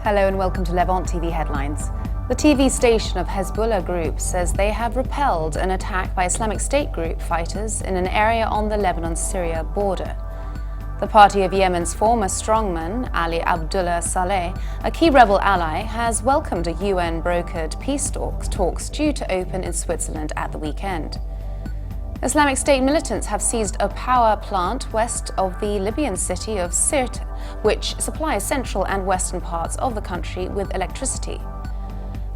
Hello and welcome to Levant TV headlines. The TV station of Hezbollah group says they have repelled an attack by Islamic State group fighters in an area on the Lebanon-Syria border. The party of Yemen's former strongman, Ali Abdullah Saleh, a key rebel ally, has welcomed a UN-brokered peace talks due to open in Switzerland at the weekend. Islamic State militants have seized a power plant west of the Libyan city of Sirte, which supplies central and western parts of the country with electricity.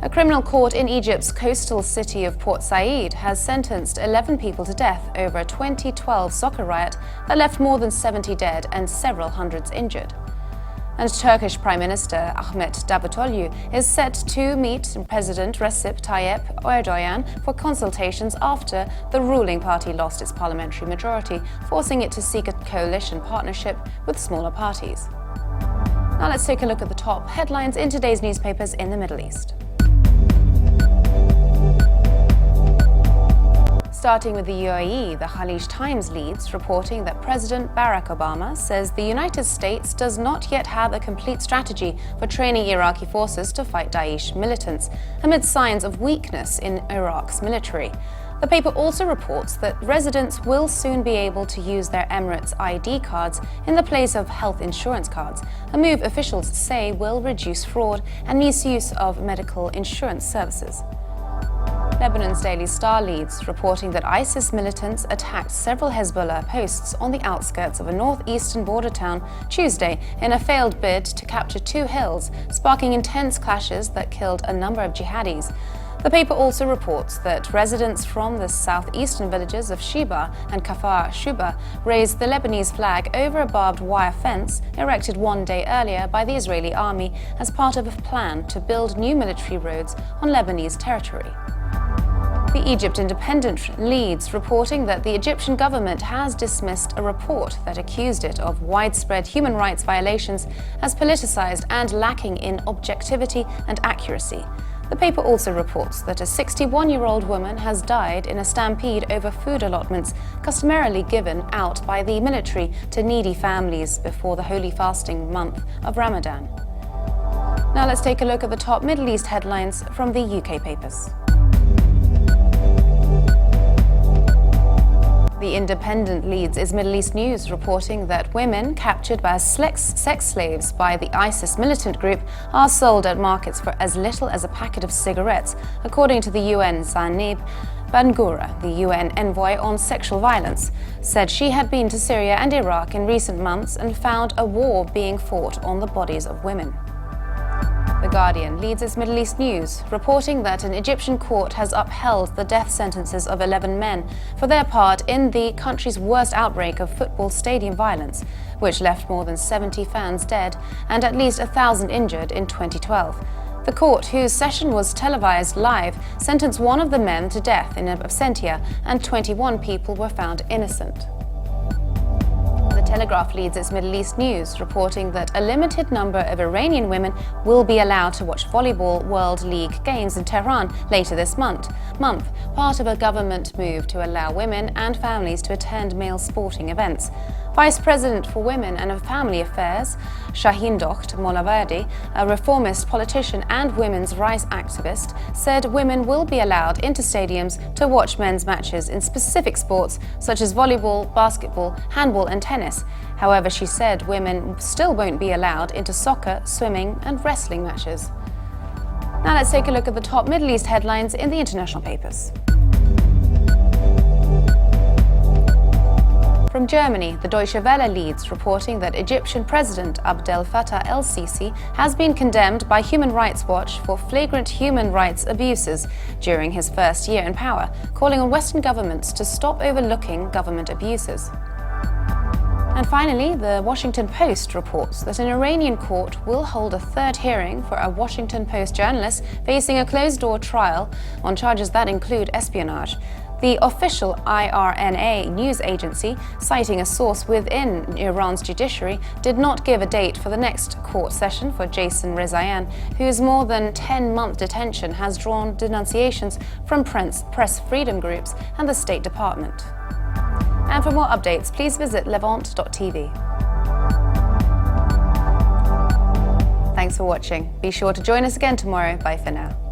A criminal court in Egypt's coastal city of Port Said has sentenced 11 people to death over a 2012 soccer riot that left more than 70 dead and several hundreds injured. And Turkish Prime Minister Ahmet Davutoglu is set to meet President Recep Tayyip Erdogan for consultations after the ruling party lost its parliamentary majority, forcing it to seek a coalition partnership with smaller parties. Now let's take a look at the top headlines in today's newspapers in the Middle East. Starting with the UAE, the Khalij Times leads, reporting that President Barack Obama says the United States does not yet have a complete strategy for training Iraqi forces to fight Daesh militants, amid signs of weakness in Iraq's military. The paper also reports that residents will soon be able to use their Emirates ID cards in the place of health insurance cards, a move officials say will reduce fraud and misuse of medical insurance services. Lebanon's Daily Star leads, reporting that ISIS militants attacked several Hezbollah posts on the outskirts of a northeastern border town Tuesday in a failed bid to capture two hills, sparking intense clashes that killed a number of jihadis. The paper also reports that residents from the southeastern villages of Shiba and Kafar Shuba raised the Lebanese flag over a barbed wire fence erected one day earlier by the Israeli army as part of a plan to build new military roads on Lebanese territory. The Egypt Independent leads, reporting that the Egyptian government has dismissed a report that accused it of widespread human rights violations as politicized and lacking in objectivity and accuracy. The paper also reports that a 61-year-old woman has died in a stampede over food allotments customarily given out by the military to needy families before the holy fasting month of Ramadan. Now let's take a look at the top Middle East headlines from the UK papers. The Independent leads is Middle East News, reporting that women captured as sex slaves by the ISIS militant group are sold at markets for as little as a packet of cigarettes, according to the UN. Zaneb Bangura, the UN envoy on sexual violence, said she had been to Syria and Iraq in recent months and found a war being fought on the bodies of women. The Guardian leads its Middle East News, reporting that an Egyptian court has upheld the death sentences of 11 men for their part in the country's worst outbreak of football stadium violence, which left more than 70 fans dead and at least 1,000 injured in 2012. The court, whose session was televised live, sentenced one of the men to death in absentia, and 21 people were found innocent. The Telegraph leads its Middle East News, reporting that a limited number of Iranian women will be allowed to watch Volleyball World League games in Tehran later this month, part of a government move to allow women and families to attend male sporting events. Vice President for Women and Family Affairs, Shahindokht Molaverdi, a reformist politician and women's rights activist, said women will be allowed into stadiums to watch men's matches in specific sports such as volleyball, basketball, handball and tennis. However, she said women still won't be allowed into soccer, swimming and wrestling matches. Now let's take a look at the top Middle East headlines in the international papers. From Germany, the Deutsche Welle leads, reporting that Egyptian President Abdel Fattah el-Sissi has been condemned by Human Rights Watch for flagrant human rights abuses during his first year in power, calling on Western governments to stop overlooking government abuses. And finally, the Washington Post reports that an Iranian court will hold a third hearing for a Washington Post journalist facing a closed-door trial on charges that include espionage. The official IRNA news agency, citing a source within Iran's judiciary, did not give a date for the next court session for Jason Rezaian, whose more than 10-month detention has drawn denunciations from press freedom groups and the State Department. And for more updates, please visit levant.tv. Thanks Thanks for watching. Be sure to join us again tomorrow. Bye for now.